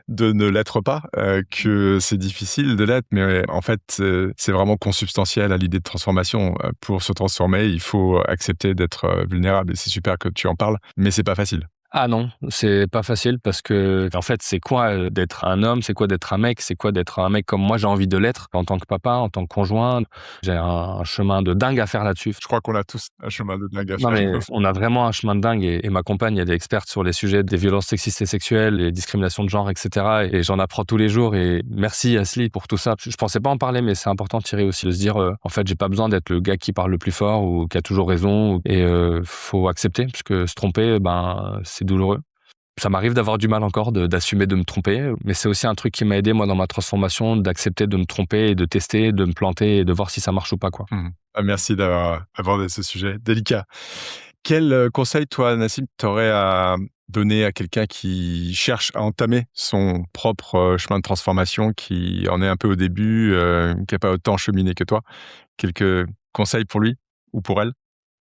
de ne l'être pas, que c'est difficile de l'être. Mais en fait, c'est vraiment consubstantiel à l'idée de transformation. Pour se transformer, il faut accepter d'être vulnérable. Et c'est super que tu en parles, mais c'est pas facile. Ah non, c'est pas facile parce que, en fait, c'est quoi d'être un homme? C'est quoi d'être un mec? C'est quoi d'être un mec comme moi j'ai envie de l'être en tant que papa, en tant que conjoint? J'ai un chemin de dingue à faire là-dessus. Je crois qu'on a tous un chemin de dingue à Non, faire. mais on a vraiment un chemin de dingue et ma compagne, elle est experte sur les sujets des violences sexistes et sexuelles, les discriminations de genre, etc. Et j'en apprends tous les jours et merci Asli pour tout ça. Je pensais pas en parler, mais c'est important Thierry aussi de se dire, en fait, j'ai pas besoin d'être le gars qui parle le plus fort ou qui a toujours raison et faut accepter parce que se tromper, c'est douloureux. Ça m'arrive d'avoir du mal encore d'assumer de me tromper, mais c'est aussi un truc qui m'a aidé, moi, dans ma transformation, d'accepter de me tromper et de tester, de me planter et de voir si ça marche ou pas, quoi. Merci d'avoir abordé ce sujet délicat. Quel conseil, toi, Nassim, t'aurais à donner à quelqu'un qui cherche à entamer son propre chemin de transformation, qui en est un peu au début, qui n'a pas autant cheminé que toi? Quelques conseils pour lui ou pour elle?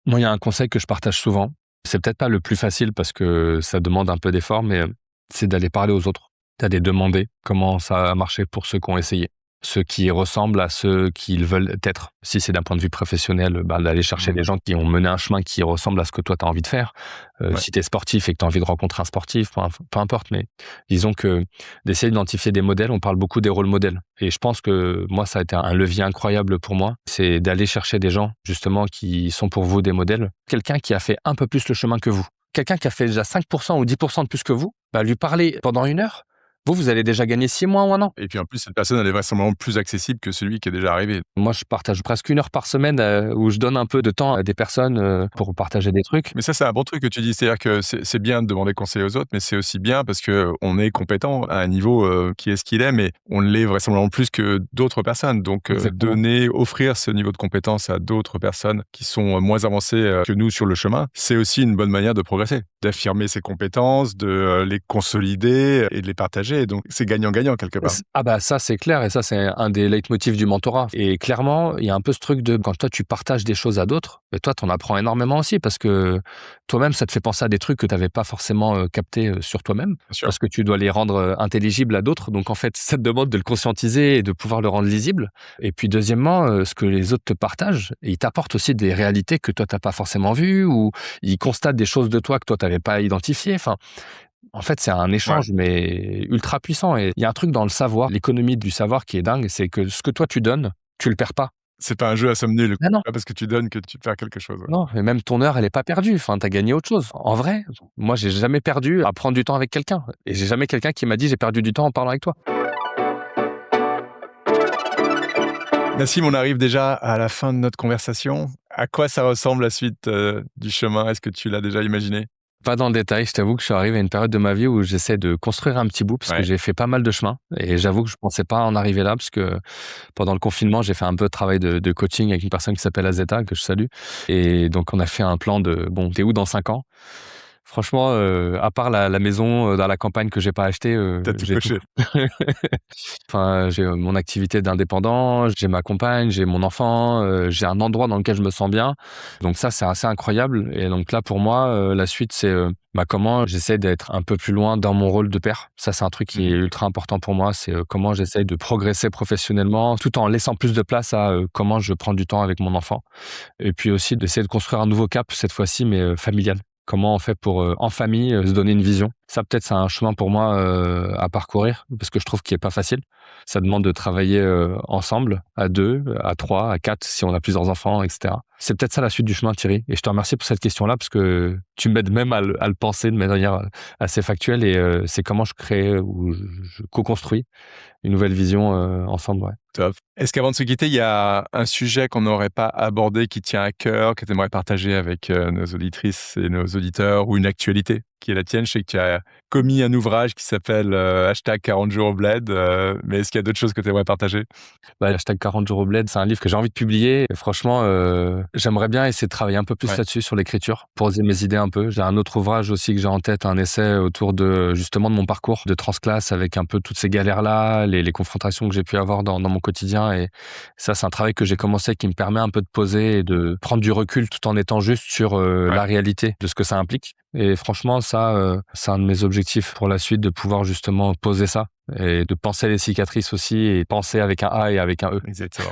Moi, il y a un conseil que je partage souvent. C'est peut-être pas le plus facile parce que ça demande un peu d'effort, mais c'est d'aller parler aux autres, d'aller demander comment ça a marché pour ceux qui ont essayé, ceux qui ressemblent à ceux qu'ils veulent être. Si c'est d'un point de vue professionnel, d'aller chercher des gens qui ont mené un chemin qui ressemble à ce que toi, tu as envie de faire. Si tu es sportif et que tu as envie de rencontrer un sportif, peu importe, mais disons que d'essayer d'identifier des modèles, on parle beaucoup des rôles modèles. Et je pense que moi, ça a été un levier incroyable pour moi, c'est d'aller chercher des gens, justement, qui sont pour vous des modèles. Quelqu'un qui a fait un peu plus le chemin que vous. Quelqu'un qui a fait déjà 5% ou 10% de plus que vous, lui parler pendant 1 heure, Vous allez déjà gagner 6 mois ou 1 an. Et puis en plus, cette personne, elle est vraisemblablement plus accessible que celui qui est déjà arrivé. Moi, je partage presque 1 heure par semaine où je donne un peu de temps à des personnes pour partager des trucs. Mais ça, c'est un bon truc que tu dis. C'est-à-dire que c'est bien de demander conseil aux autres, mais c'est aussi bien parce qu'on est compétent à un niveau qui est ce qu'il est, mais on l'est vraisemblablement plus que d'autres personnes. Donc, Exactement. offrir ce niveau de compétence à d'autres personnes qui sont moins avancées que nous sur le chemin, c'est aussi une bonne manière de progresser, d'affirmer ses compétences, de les consolider et de les partager. Donc, c'est gagnant-gagnant quelque part. Ah bah ça, c'est clair et ça, c'est un des leitmotifs du mentorat et clairement, il y a un peu ce truc de quand toi, tu partages des choses à d'autres, et toi, tu en apprends énormément aussi parce que toi-même, ça te fait penser à des trucs que tu avais pas forcément captés sur toi-même Bien sûr. parce que tu dois les rendre intelligibles à d'autres. Donc en fait, ça te demande de le conscientiser et de pouvoir le rendre lisible. Et puis deuxièmement, ce que les autres te partagent, ils t'apportent aussi des réalités que toi, tu pas forcément vues ou ils constatent des choses de toi que toi, tu pas identifiées. Enfin, en fait, c'est un Ouais. échange, mais ultra puissant et il y a un truc dans le savoir, l'économie du savoir qui est dingue, c'est que ce que toi tu donnes, tu le perds pas. C'est pas un jeu à somme nulle. Ah non, Pas parce que tu donnes que tu perds quelque chose. Ouais. non, et même ton heure, elle est pas perdue, enfin, tu as gagné autre chose. En vrai, moi, j'ai jamais perdu à prendre du temps avec quelqu'un et j'ai jamais quelqu'un qui m'a dit: «J'ai perdu du temps en parlant avec toi». Nassim, on arrive déjà à la fin de notre conversation. À quoi ça ressemble la suite du chemin? Est-ce que tu l'as déjà imaginé? Pas dans le détail, je t'avoue que je suis arrivé à une période de ma vie où j'essaie de construire un petit bout parce que Ouais. j'ai fait pas mal de chemin et j'avoue que je pensais pas en arriver là parce que pendant le confinement, j'ai fait un peu de travail de coaching avec une personne qui s'appelle Azeta, que je salue et donc on a fait un plan de: «Bon, tu es où dans 5 ans?» Franchement, à part la maison, dans la campagne que j'ai pas achetée, Tu as tout j'ai tout. coché. Enfin, j'ai, mon activité d'indépendant, j'ai ma compagne, j'ai mon enfant, j'ai un endroit dans lequel je me sens bien. Donc ça, c'est assez incroyable et donc là, pour moi, la suite, c'est, comment j'essaie d'être un peu plus loin dans mon rôle de père. Ça, c'est un truc qui est Mmh. ultra important pour moi, c'est, comment j'essaie de progresser professionnellement, tout en laissant plus de place à, comment je prends du temps avec mon enfant et puis aussi d'essayer de construire un nouveau cap, cette fois-ci, mais, familial. Comment on fait pour, en famille, se donner une vision? Ça, peut-être, c'est un chemin pour moi, à parcourir parce que je trouve qu'il est pas facile. Ça demande de travailler, ensemble, à 2, à 3, à 4, si on a plusieurs enfants et cetera. C'est peut-être ça la suite du chemin, Thierry et je te remercie pour cette question-là parce que tu m'aides même à le penser de manière, assez factuelle et c'est comment je crée ou je co-construis une nouvelle vision, ensemble, ouais. Top. Est-ce qu'avant de se quitter, il y a un sujet qu'on n'aurait pas abordé qui tient à cœur, que tu aimerais partager avec nos auditrices et nos auditeurs ou une actualité qui est la tienne? Je sais que tu as commis un ouvrage qui s'appelle hashtag 40 jours au bled, mais est-ce qu'il y a d'autres choses que tu aimerais partager? Bah, hashtag 40 jours au bled, c'est un livre que j'ai envie de publier et franchement, j'aimerais bien essayer de travailler un peu plus Ouais. là-dessus, sur l'écriture, poser mes idées un peu. J'ai un autre ouvrage aussi que j'ai en tête, un essai autour de, justement, de mon parcours de transclasse avec un peu toutes ces galères-là, les confrontations que j'ai pu avoir dans mon quotidien et ça, c'est un travail que j'ai commencé qui me permet un peu de poser et de prendre du recul tout en étant juste sur, Ouais. la réalité de ce que ça implique et franchement ça, c'est un de mes objectifs pour la suite de pouvoir justement poser ça et de penser les cicatrices aussi et penser avec un A et avec un E. Exactement.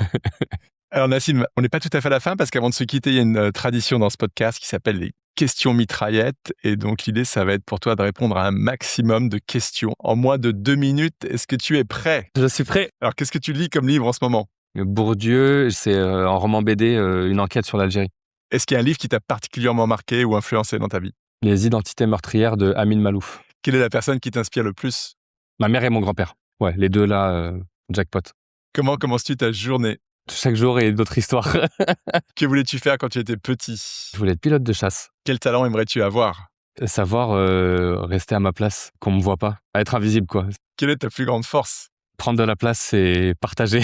Alors Nassim, on n'est pas tout à fait à la fin parce qu'avant de se quitter, il y a une tradition dans ce podcast qui s'appelle les questions mitraillettes. Et donc l'idée, ça va être pour toi de répondre à un maximum de questions en moins de 2 minutes. Est-ce que tu es prêt? Je suis prêt. Alors qu'est-ce que tu lis comme livre en ce moment? Bourdieu, c'est, en roman BD, une enquête sur l'Algérie. Est-ce qu'il y a un livre qui t'a particulièrement marqué ou influencé dans ta vie? Les identités meurtrières de Amin Malouf. Quelle est la personne qui t'inspire le plus? Ma mère et mon grand-père. Ouais, les 2 là, jackpot. Comment commences-tu ta journée? Chaque jour est d'autres histoires. Que voulais-tu faire quand tu étais petit? Je voulais être pilote de chasse. Quel talent aimerais-tu avoir? Savoir, rester à ma place, qu'on me voit pas. Être invisible, quoi. Quelle est ta plus grande force? Prendre de la place et partager.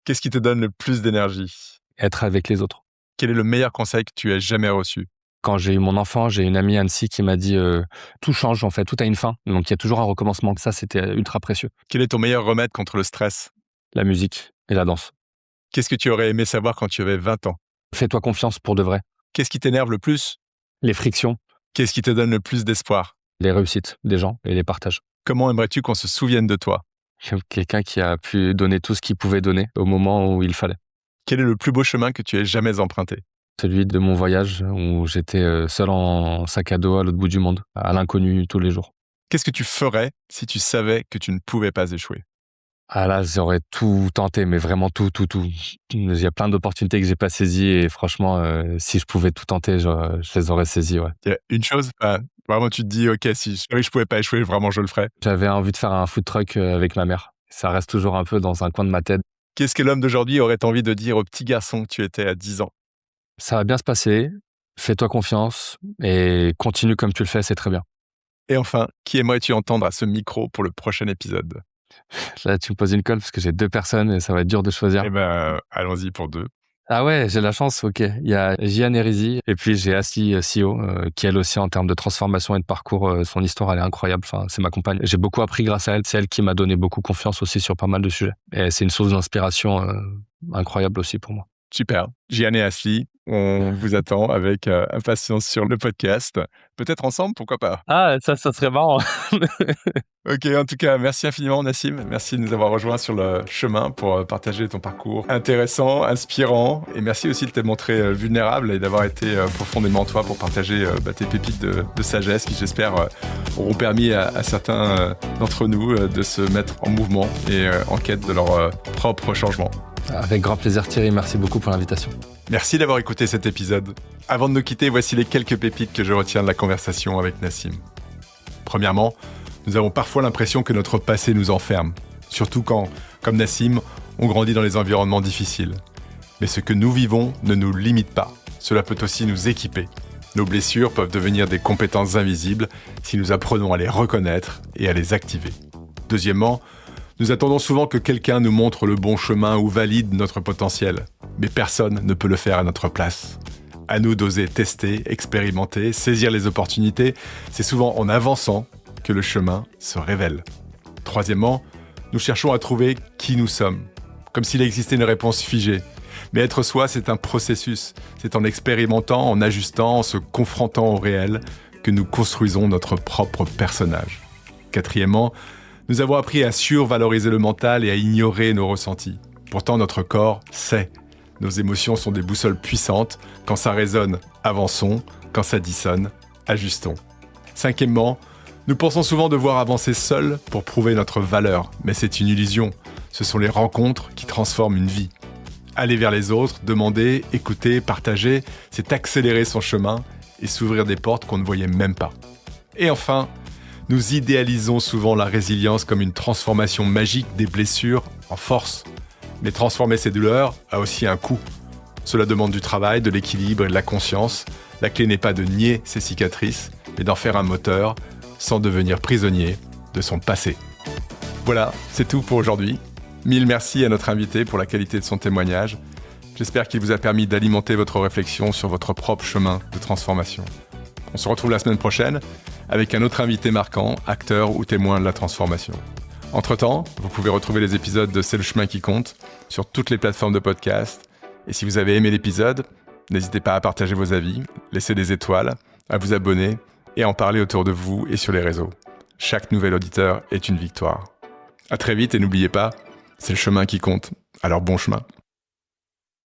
Qu'est-ce qui te donne le plus d'énergie? Être avec les autres. Quel est le meilleur conseil que tu aies jamais reçu? Quand j'ai eu mon enfant, j'ai une amie Annecy qui m'a dit, «Tout change en fait, tout a une fin, donc il y a toujours un recommencement». Ça, c'était ultra précieux. Quel est ton meilleur remède contre le stress? La musique et la danse. Qu'est-ce que tu aurais aimé savoir quand tu avais 20 ans? Fais-toi confiance pour de vrai. Qu'est-ce qui t'énerve le plus? Les frictions, Qu'est-ce qui te donne le plus d'espoir? les réussites des gens et les partages. Comment aimerais-tu qu'on se souvienne de toi? Quelqu'un qui a pu donner tout ce qu'il pouvait donner au moment où il fallait. Quel est le plus beau chemin que tu aies jamais emprunté? Celui de mon voyage où j'étais, seul en sac à dos à l'autre bout du monde, à l'inconnu tous les jours. Qu'est-ce que tu ferais si tu savais que tu ne pouvais pas échouer? Ah là, j'aurais tout tenté, mais vraiment tout. Il y a plein d'opportunités que j'ai pas saisies et franchement, si je pouvais tout tenter, je les aurais saisies, ouais. Il y a une chose, vraiment tu te dis: «OK, si je pouvais pas échouer, vraiment je le ferais». J'avais envie de faire un food truck, avec ma mère. Ça reste toujours un peu dans un coin de ma tête. Qu'est-ce que l'homme d'aujourd'hui aurait envie de dire au petit garçon que tu étais à 10 ans? Ça va bien se passer, fais-toi confiance et continue comme tu le fais, c'est très bien. Et enfin, qui aimerais-tu entendre à ce micro pour le prochain épisode? Là, tu me poses une colle parce que j'ai 2 personnes et ça va être dur de choisir. Eh ben, allons-y pour 2. Ah ouais, j'ai la chance, OK. Il y a Jian Erizi et puis j'ai Asli Sio, qui elle aussi en termes de transformation et de parcours, son histoire elle est incroyable. Enfin, c'est ma compagne. J'ai beaucoup appris grâce à elle. C'est elle qui m'a donné beaucoup confiance aussi sur pas mal de sujets et c'est une source d'inspiration, incroyable aussi pour moi. Super. Jian et Asli, on vous attend avec, impatience sur le podcast. Peut-être ensemble, pourquoi pas? Ah ça serait marrant. OK, en tout cas, merci infiniment Nassim. Merci de nous avoir rejoints sur le chemin pour, partager ton parcours intéressant, inspirant et merci aussi de t'être montré, vulnérable et d'avoir été, profondément toi pour partager, tes pépites de sagesse qui j'espère, auront permis à certains, d'entre nous, de se mettre en mouvement et en quête de leur, propre changement. Avec grand plaisir Thierry, merci beaucoup pour l'invitation. Merci d'avoir écouté cet épisode. Avant de nous quitter, voici les quelques pépites que je retiens de la conversation avec Nassim. Premièrement, nous avons parfois l'impression que notre passé nous enferme, surtout quand, comme Nassim, on grandit dans les environnements difficiles. Mais ce que nous vivons ne nous limite pas, cela peut aussi nous équiper. Nos blessures peuvent devenir des compétences invisibles si nous apprenons à les reconnaître et à les activer. Deuxièmement, nous attendons souvent que quelqu'un nous montre le bon chemin ou valide notre potentiel, mais personne ne peut le faire à notre place. À nous d'oser tester, expérimenter, saisir les opportunités, c'est souvent en avançant que le chemin se révèle. Troisièmement, nous cherchons à trouver qui nous sommes, comme s'il existait une réponse figée. Mais être soi, c'est un processus. C'est en expérimentant, en ajustant, en se confrontant au réel que nous construisons notre propre personnage. Quatrièmement, nous avons appris à survaloriser le mental et à ignorer nos ressentis. Pourtant, notre corps sait. Nos émotions sont des boussoles puissantes. Quand ça résonne, avançons. Quand ça dissonne, ajustons. Cinquièmement, nous pensons souvent devoir avancer seuls pour prouver notre valeur, mais c'est une illusion. Ce sont les rencontres qui transforment une vie. Aller vers les autres, demander, écouter, partager, c'est accélérer son chemin et s'ouvrir des portes qu'on ne voyait même pas. Et enfin, nous idéalisons souvent la résilience comme une transformation magique des blessures en force. Mais transformer ces douleurs a aussi un coût. Cela demande du travail, de l'équilibre et de la conscience. La clé n'est pas de nier ses cicatrices, mais d'en faire un moteur, sans devenir prisonnier de son passé. Voilà, c'est tout pour aujourd'hui. Mille merci à notre invité pour la qualité de son témoignage. J'espère qu'il vous a permis d'alimenter votre réflexion sur votre propre chemin de transformation. On se retrouve la semaine prochaine avec un autre invité marquant, acteur ou témoin de la transformation. Entre-temps, vous pouvez retrouver les épisodes de C'est le chemin qui compte sur toutes les plateformes de podcast. Et si vous avez aimé l'épisode, n'hésitez pas à partager vos avis, laisser des étoiles, à vous abonner et à en parler autour de vous et sur les réseaux. Chaque nouvel auditeur est une victoire. À très vite et n'oubliez pas, c'est le chemin qui compte. Alors bon chemin.